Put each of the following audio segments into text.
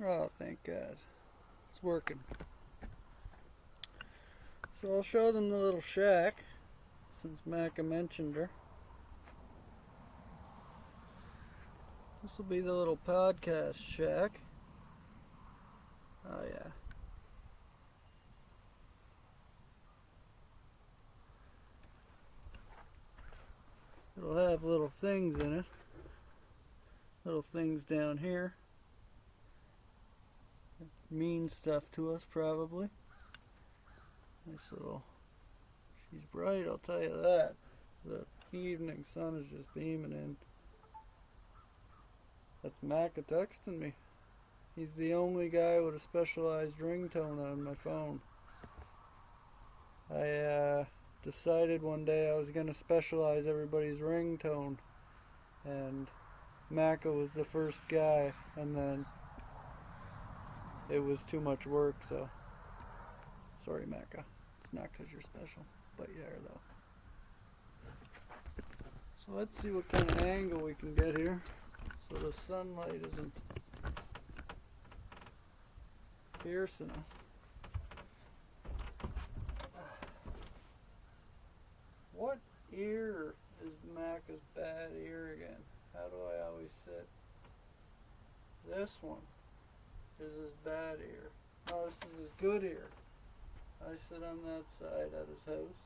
Oh, thank God. It's working. So I'll show them the little shack, since Maca mentioned her. This will be the little podcast shack. Oh, yeah. It'll have little things in it. Little things down here. Mean stuff to us, probably. Nice little... She's bright, I'll tell you that. The evening sun is just beaming in. That's Maca texting me. He's the only guy with a specialized ringtone on my phone. I decided one day I was going to specialize everybody's ringtone. And Maca was the first guy. And then it was too much work, so... Sorry, Maca. It's not because you're special. But you are, though. So let's see what kind of angle we can get here. So the sunlight isn't piercing us. What ear is Maca's bad ear again? How do I always sit? This one is his bad ear. No, this is his good ear. I sit on that side at his house.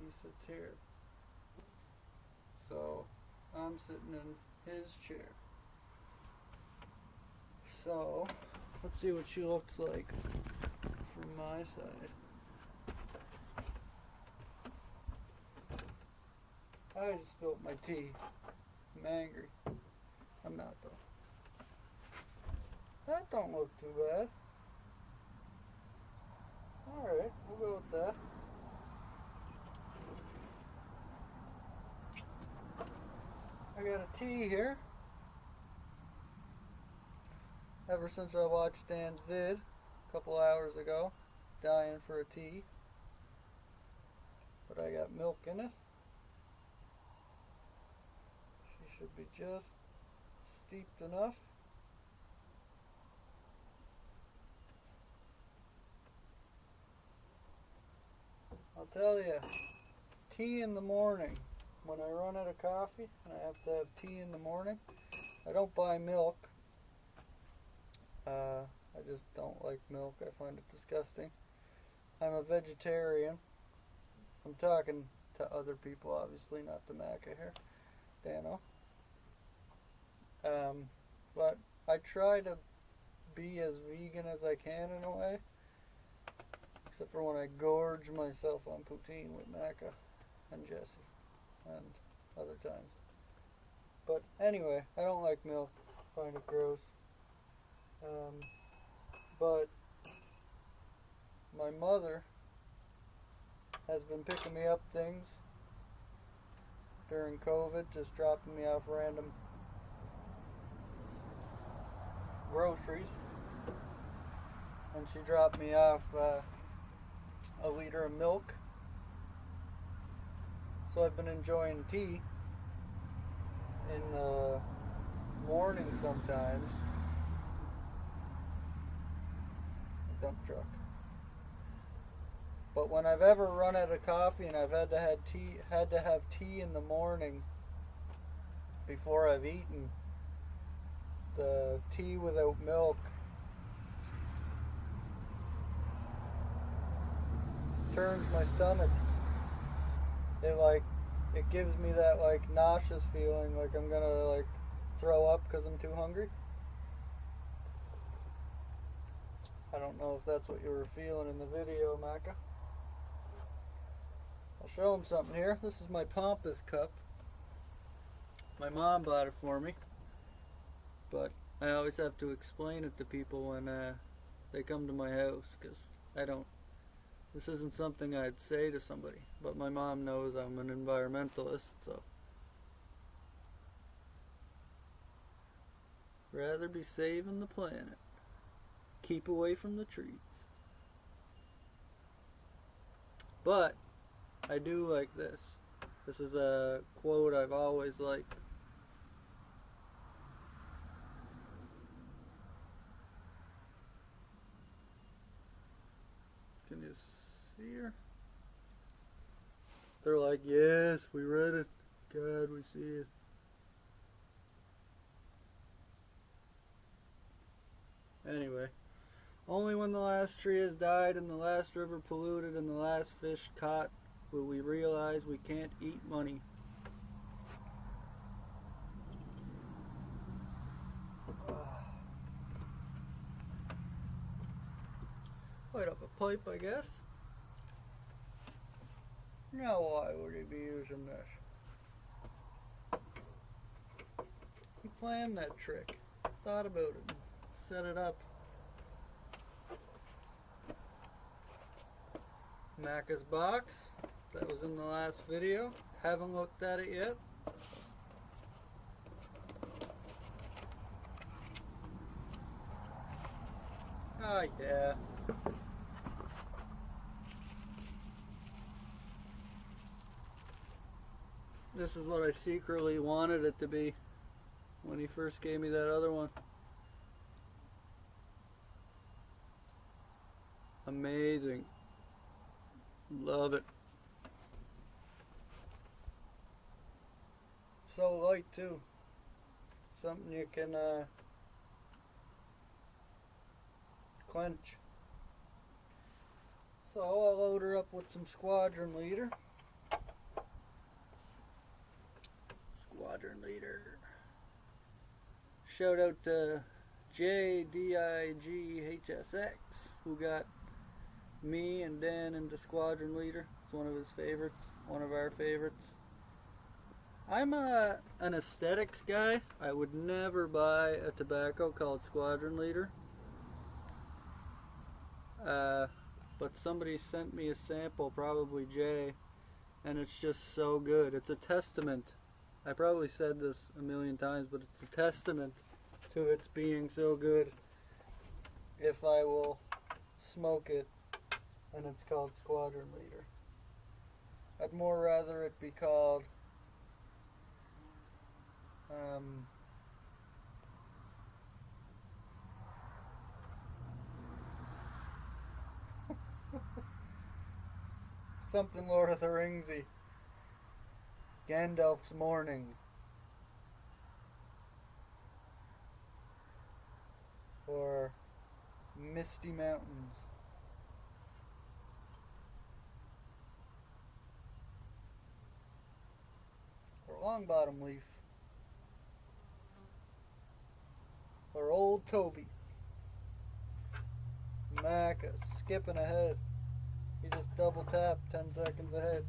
He sits here. So I'm sitting in his chair. So let's see what she looks like from my side. I just spilled my tea. I'm angry. I'm not though. That don't look too bad. Alright, we'll go with that. I got a tea here. Ever since I watched Dan's vid a couple hours ago, dying for a tea. But I got milk in it. She should be just steeped enough. I'll tell you, tea in the morning. When I run out of coffee and I have to have tea in the morning, I don't buy milk. I just don't like milk. I find it disgusting. I'm a vegetarian. I'm talking to other people, obviously, not to Maca here. Dano. But I try to be as vegan as I can in a way. Except for when I gorge myself on poutine with Maca and Jesse and other times. But anyway, I don't like milk. I find it gross. But my mother has been picking me up things during COVID, just dropping me off random groceries. And she dropped me off a liter of milk. So I've been enjoying tea in the morning sometimes. A dump truck. But when I've ever run out of coffee and I've had to have tea in the morning before I've eaten, the tea without milk turns my stomach. It gives me that nauseous feeling, like I'm gonna throw up because I'm too hungry. I don't know if that's what you were feeling in the video, Maca. I'll show him something here. This is my Pompous cup. My mom bought it for me, but I always have to explain it to people when they come to my house, because this isn't something I'd say to somebody, but my mom knows I'm an environmentalist, so rather be saving the planet. Keep away from the trees. But I do like this. This is a quote I've always liked. They're like, yes, we read it. God, we see it. Anyway, only when the last tree has died and the last river polluted and the last fish caught will we realize we can't eat money. Light up a pipe, I guess. Now why would he be using this? He planned that trick. Thought about it. Set it up. Maca's box. That was in the last video. Haven't looked at it yet. Oh yeah. This is what I secretly wanted it to be when he first gave me that other one. Amazing. Love it. So light too. Something you can clench. So I'll load her up with some squadron leader. Squadron leader. Shout out to JDIGHSX who got me and Dan into squadron leader. It's one of his favorites, one of our favorites. I'm an aesthetics guy. I would never buy a tobacco called squadron leader. But somebody sent me a sample, probably Jay, and it's just so good. It's a testament. I probably said this a million times, but it's a testament to its being so good if I will smoke it, and it's called Squadron Leader. I'd more rather it be called something Lord of the Ringsy. Gandalf's Morning. Or Misty Mountains. Or Longbottom Leaf. Or Old Toby. Maca, skipping ahead. You just double tap 10 seconds ahead.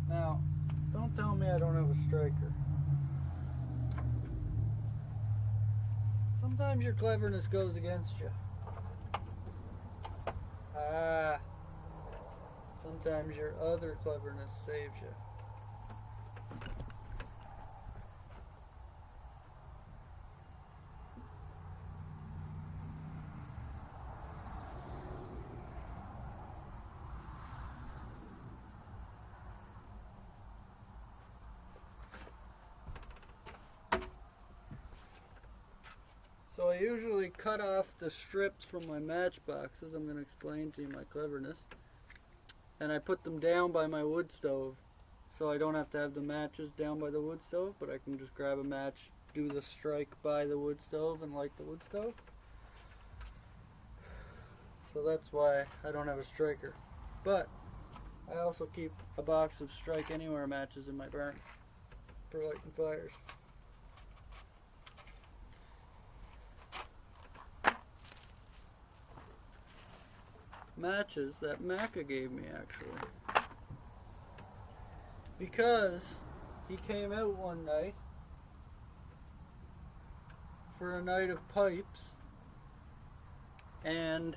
Now, don't tell me I don't have a striker. Sometimes your cleverness goes against you. Sometimes your other cleverness saves you. So I usually cut off the strips from my matchboxes. I'm going to explain to you my cleverness. And I put them down by my wood stove. So I don't have to have the matches down by the wood stove, but I can just grab a match, do the strike by the wood stove and light the wood stove. So that's why I don't have a striker. But I also keep a box of Strike Anywhere matches in my barn for lighting fires. Matches that Maca gave me, actually, because he came out one night for a night of pipes and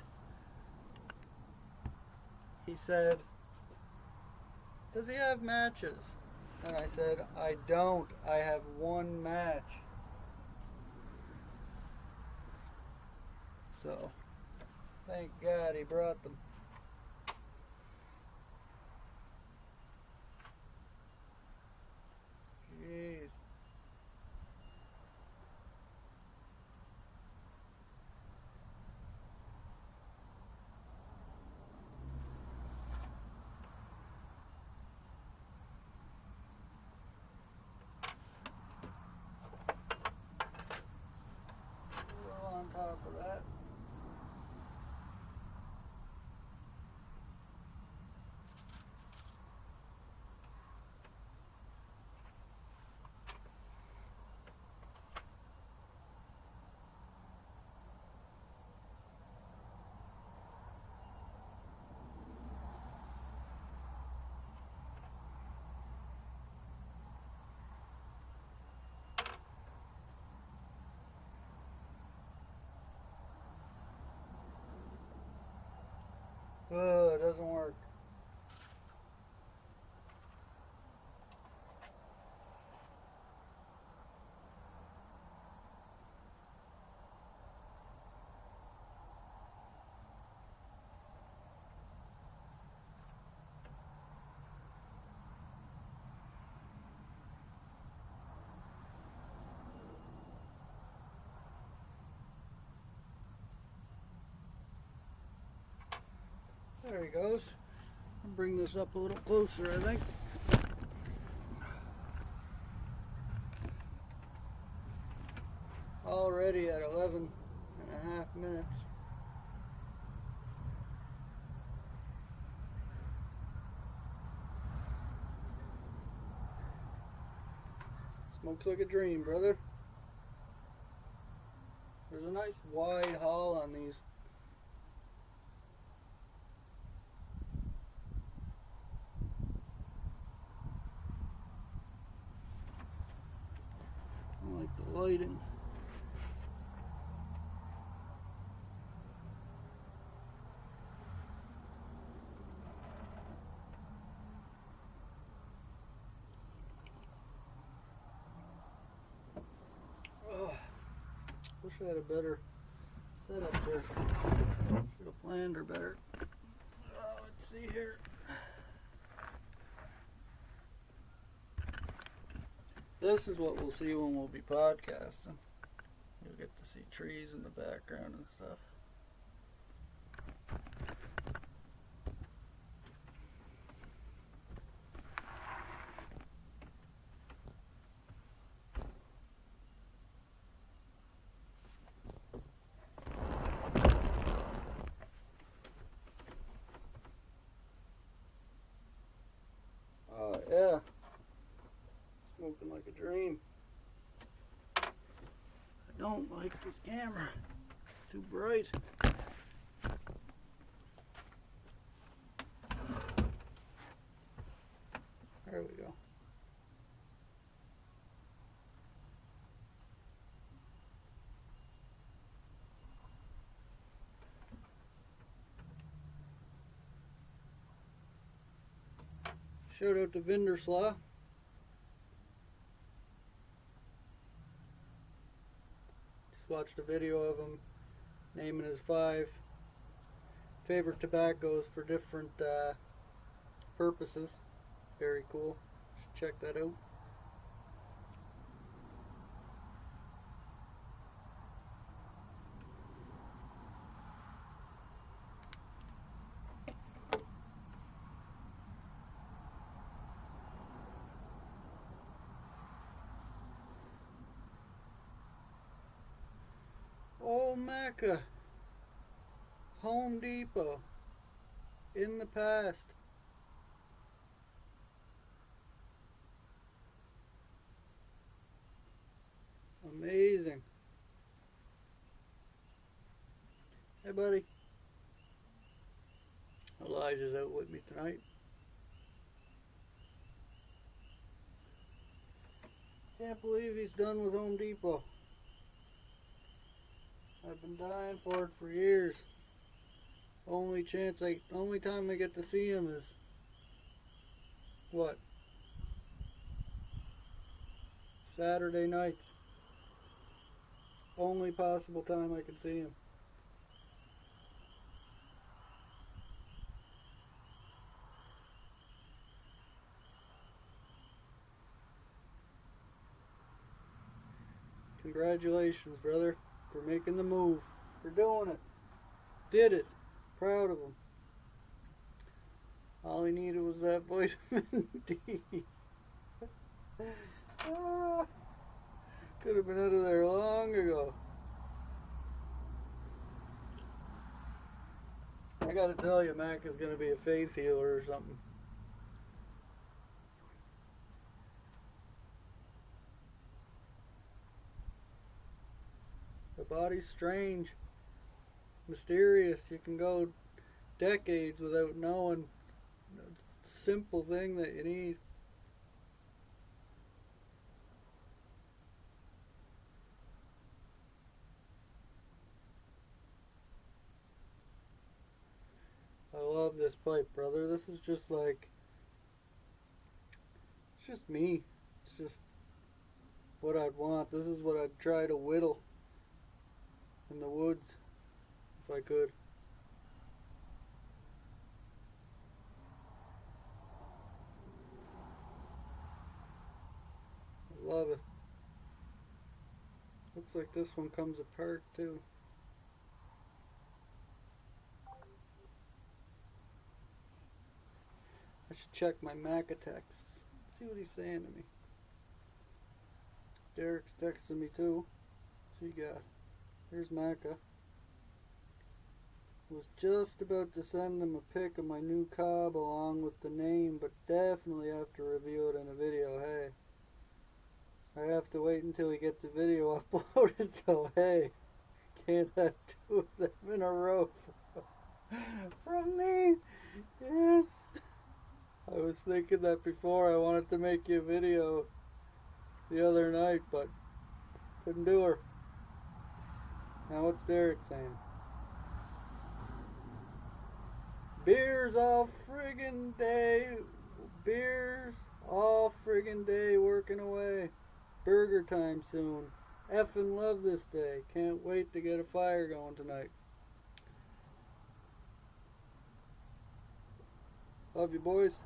he said, does he have matches? And I said, I don't, I have one match. So thank God he brought them. Jeez. doesn't work. There he goes. I'll bring this up a little closer, I think. Already at 11.5 minutes. Smokes like a dream, brother. There's a nice wide haul on these. I like the lighting. Oh, wish I had a better setup there. Should have planned her better. Let's see here. This is what we'll see when we'll be podcasting. You'll get to see trees in the background and stuff. Yeah. Smoking like a dream. I don't like this camera. It's too bright. There we go. Shout out to Vinderslaw. Just watched a video of him naming his 5 favorite tobaccos for different purposes. Very cool. Should check that out. Oh, Maca. Home Depot. In the past. Amazing. Hey, buddy. Elijah's out with me tonight. Can't believe he's done with Home Depot. I've been dying for it for years. Only time I get to see him is what? Saturday nights. Only possible time I can see him. Congratulations, brother, for making the move, for doing it. Did it. Proud of him. All he needed was that vitamin D. Could have been out of there long ago. I gotta tell you, Mac is gonna be a faith healer or something. The body's strange, mysterious. You can go decades without knowing a simple thing that you need. I love this pipe, brother. This is just like, it's just me. It's just what I'd want. This is what I'd try to whittle in the woods if I could. I love it. Looks like this one comes apart too. I should check my Maca texts. See what he's saying to me. Derek's texting me too. What's he got? Here's Maca. Was just about to send him a pic of my new cob along with the name, but definitely have to review it in a video. Hey, I have to wait until he gets the video uploaded though. Hey, can't have two of them in a row from me. Yes, I was thinking that before. I wanted to make you a video the other night, but couldn't do her. Now what's Derek saying? Beers all friggin' day. Beers all friggin' day working away. Burger time soon. Effing love this day. Can't wait to get a fire going tonight. Love you, boys.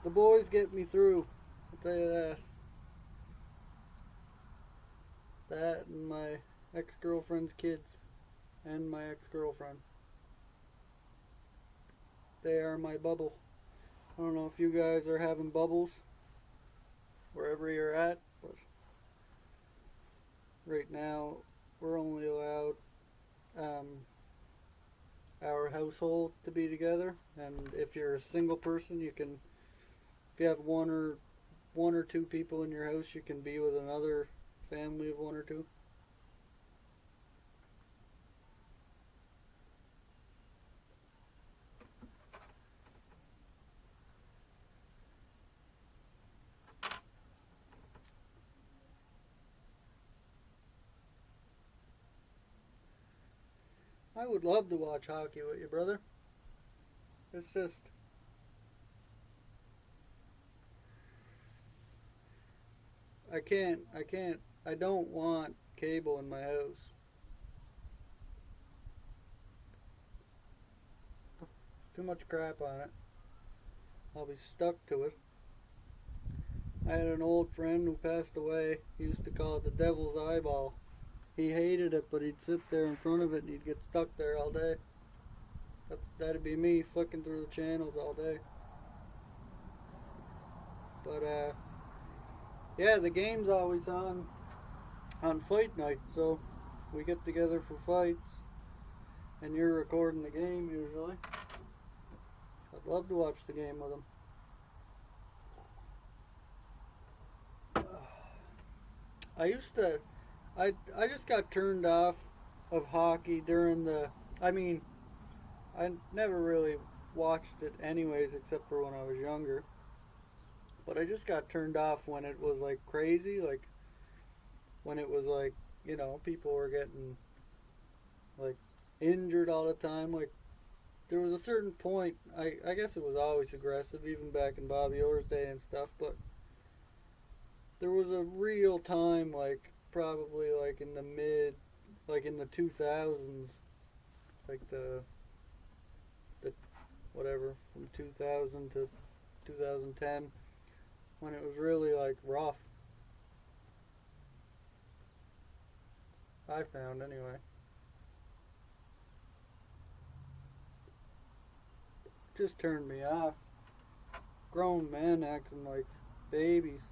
The boys get me through. I'll tell you that. That and my ex-girlfriend's kids. And my ex-girlfriend. They are my bubble. I don't know if you guys are having bubbles wherever you're at, but right now we're only allowed our household to be together, and if you're a single person, you can, if you have one or two people in your house, you can be with another family of one or two. I would love to watch hockey with you, brother. It's just, I don't want cable in my house. Too much crap on it. I'll be stuck to it. I had an old friend who passed away. He used to call it the devil's eyeball. He hated it, but he'd sit there in front of it and he'd get stuck there all day. That'd be me flicking through the channels all day. But yeah, the game's always on fight night, so we get together for fights, and you're recording the game usually. I'd love to watch the game with him. I just got turned off of hockey during I never really watched it anyways, except for when I was younger. But I just got turned off when it was like crazy, like when it was like, people were getting like injured all the time. Like there was a certain point, I guess it was always aggressive, even back in Bobby Orr's day and stuff, but there was a real time, like probably like in the 2000s, like the whatever, from 2000 to 2010, when it was really like rough. I found anyway. Just turned me off. Grown men acting like babies.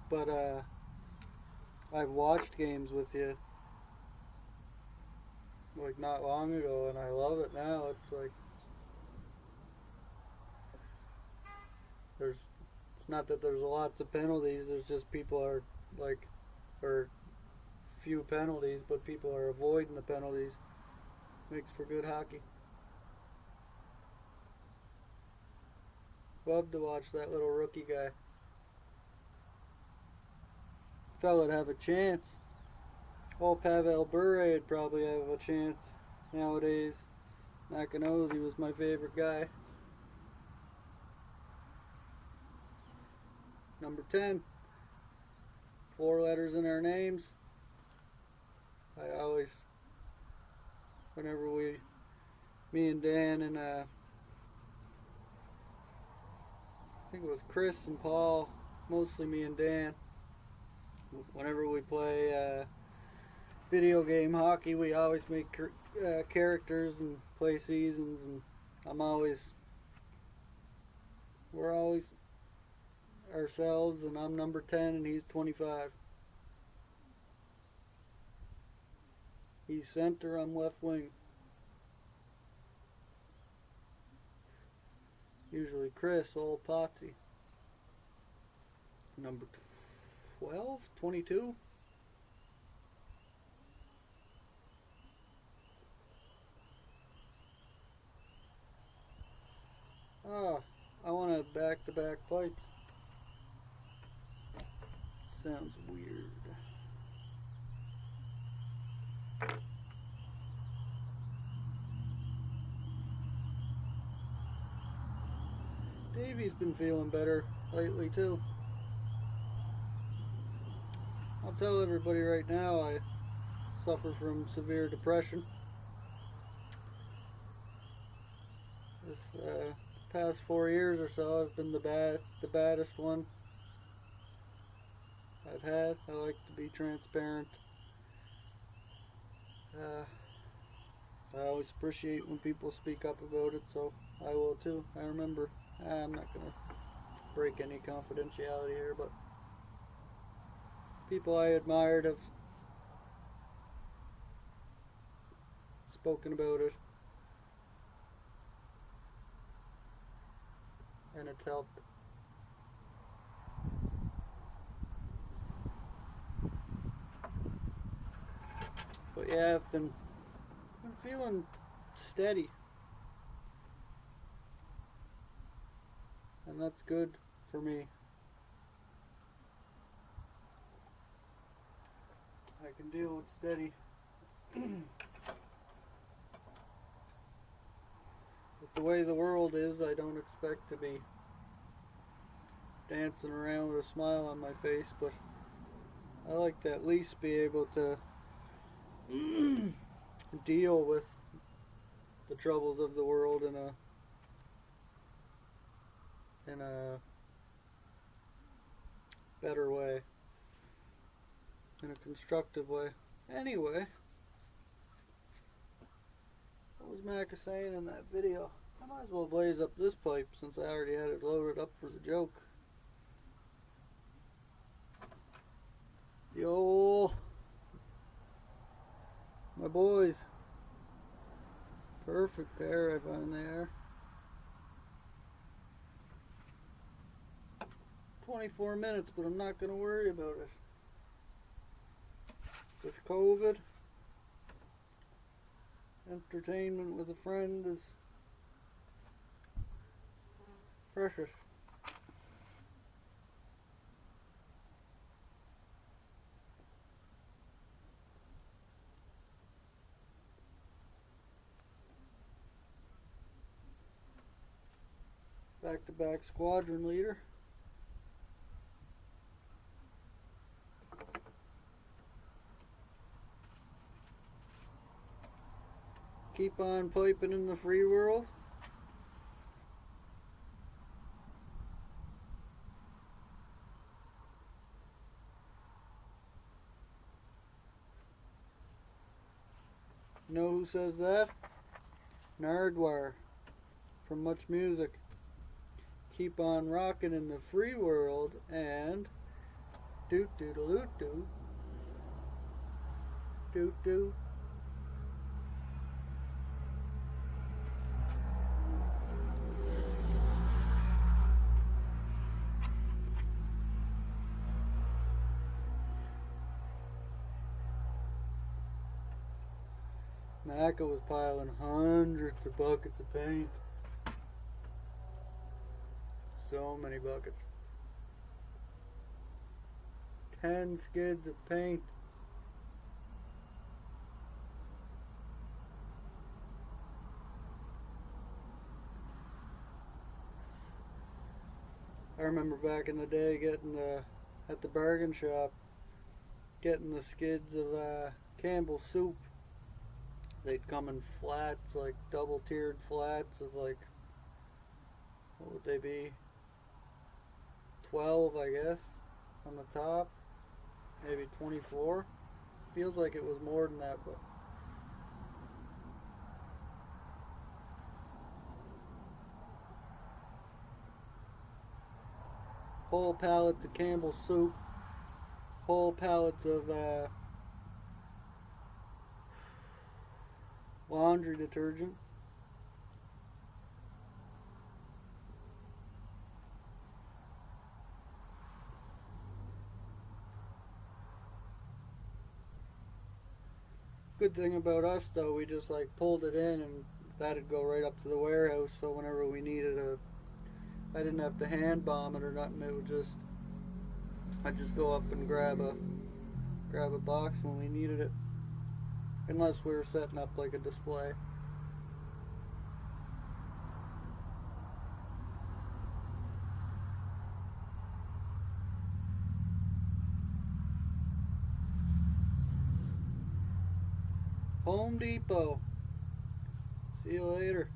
But I've watched games with you like not long ago, and I love it now. It's like it's not that there's lots of penalties, there's just people are like, or few penalties, but people are avoiding the penalties. Makes for good hockey. Love to watch that little rookie guy. fella'd have a chance. Well, Pavel Bure would probably have a chance nowadays. Maca knows he was my favorite guy. Number 10. 4 letters in our names. I always, whenever me and Dan and I think it was Chris and Paul, mostly me and Dan, whenever we play video game hockey, we always make characters and play seasons, and we're always ourselves, and I'm number 10 and he's 25. He's center, I'm left wing. Usually Chris, old Potsy. Number 12, 22. Oh, I want to back-to-back pipes. Sounds weird. Davey's been feeling better lately too. I'll tell everybody right now I suffer from severe depression. This past 4 years or so, I've been the baddest one I've had. I like to be transparent. I always appreciate when people speak up about it, so I will too. I remember, I'm not going to break any confidentiality here, but people I admired have spoken about it, and it's helped. But yeah, I've been feeling steady, and that's good for me. I can deal with steady. With the way the world is, I don't expect to be dancing around with a smile on my face, but I like to at least be able to deal with the troubles of the world in a better way, in a constructive way. Anyway, what was Maca saying in that video? I might as well blaze up this pipe since I already had it loaded up for the joke. Yo, my boys. Perfect pair I find they are. 24 minutes, but I'm not going to worry about it. With COVID, entertainment with a friend is precious. Back-to-back squadron leader. Keep on piping in the free world. You know who says that? Nardwar from Much Music. Keep on rocking in the free world and doot doot doot doot doot doot. Maca was piling hundreds of buckets of paint. So many buckets. 10 skids of paint. I remember back in the day getting at the bargain shop, getting the skids of Campbell's soup. They'd come in flats, like double tiered flats of like, what would they be? 12, I guess, on the top. Maybe 24. Feels like it was more than that, but whole pallets of Campbell's soup, whole pallets of laundry detergent. Good thing about us though, we just like pulled it in and that'd go right up to the warehouse, so whenever we needed I didn't have to hand bomb it or nothing. It would just, I'd just go up and grab a box when we needed it, unless we were setting up like a display. Home Depot. See you later.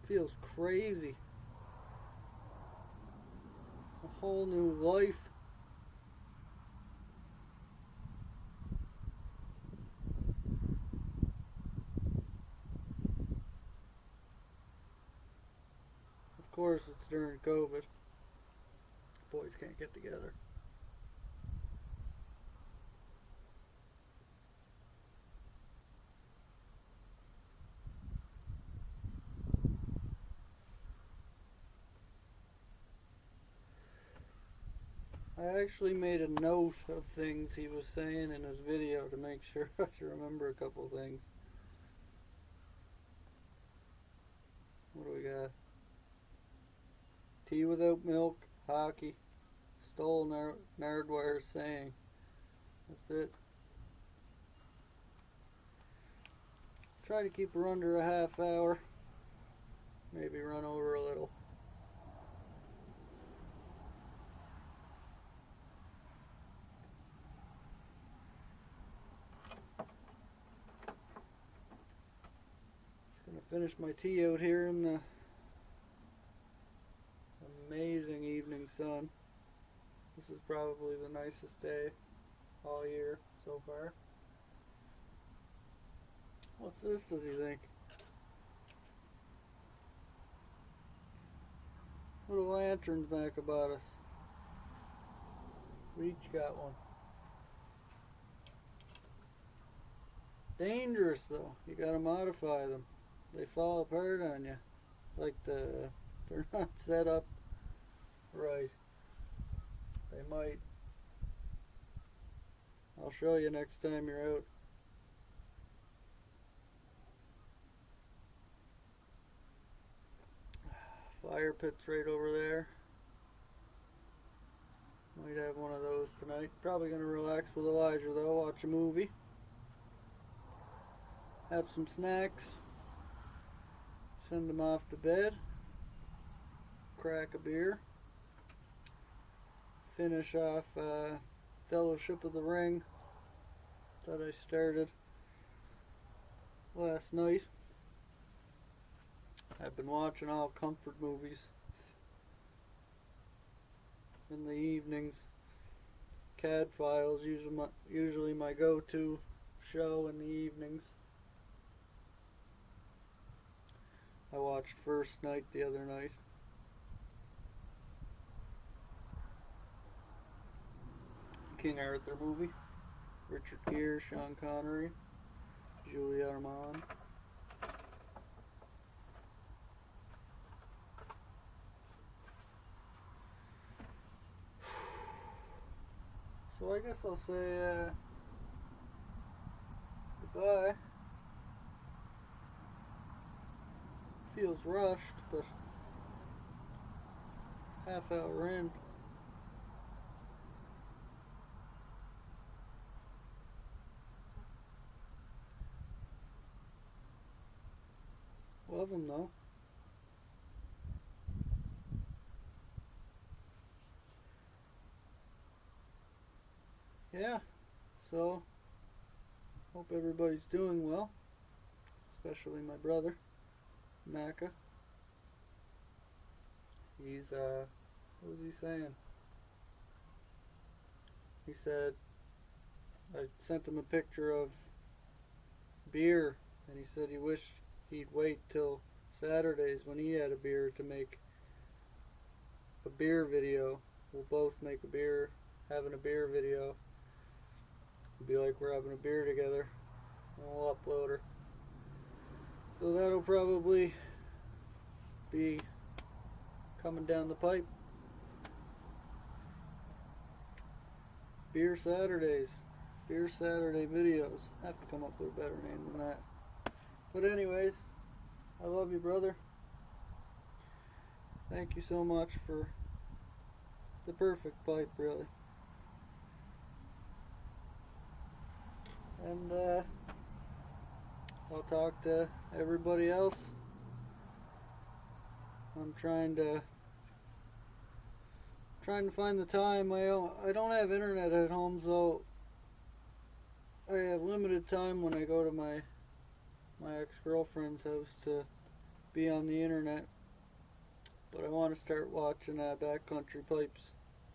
Feels crazy. A whole new life. Of course, it's during COVID. Boys can't get together. I actually made a note of things he was saying in his video to make sure I should remember a couple things. What do we got? Tea without milk, hockey, stole Nardwire's saying. That's it. Try to keep her under a half hour. Maybe run over a little. Just gonna finish my tea out here in the amazing evening sun. This is probably the nicest day all year so far. What's this, does he think? Little lanterns back about us. We each got one. Dangerous though. You gotta modify them. They fall apart on you. Like they're not set up right. They might. I'll show you next time you're out. Fire pit's right over there. Might have one of those tonight. Probably gonna relax with Elijah though, watch a movie. Have some snacks. Send him off to bed. Crack a beer. Finish off Fellowship of the Ring that I started last night. I've been watching all comfort movies in the evenings. CAD Files usually my go-to show in the evenings. I watched First Night the other night. King Arthur movie. Richard Gere, Sean Connery, Julia Armand. So I guess I'll say goodbye. Feels rushed, but half hour in. Love them though. Yeah, so hope everybody's doing well, especially my brother, Maca. He's, what was he saying? He said, I sent him a picture of beer, and he said he wished he'd wait till Saturdays when he had a beer to make a beer video. We'll both make having a beer video. It'll be like we're having a beer together, and we'll upload her. So that'll probably be coming down the pipe. Beer Saturdays. Beer Saturday videos. I have to come up with a better name than that. But anyways, I love you, brother. Thank you so much for the perfect pipe, really. And I'll talk to everybody else. I'm trying to find the time. I don't have internet at home, so I have limited time when I go to my ex-girlfriend's house to be on the internet. But I want to start watching Backcountry Pipes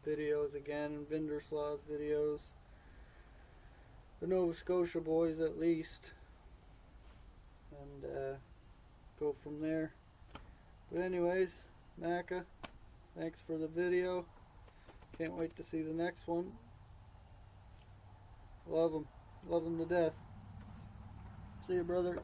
videos again, and Vinderslaw's videos. The Nova Scotia boys at least. And go from there. But anyways, Maca, thanks for the video. Can't wait to see the next one. Love them. Love them to death. See you, brother.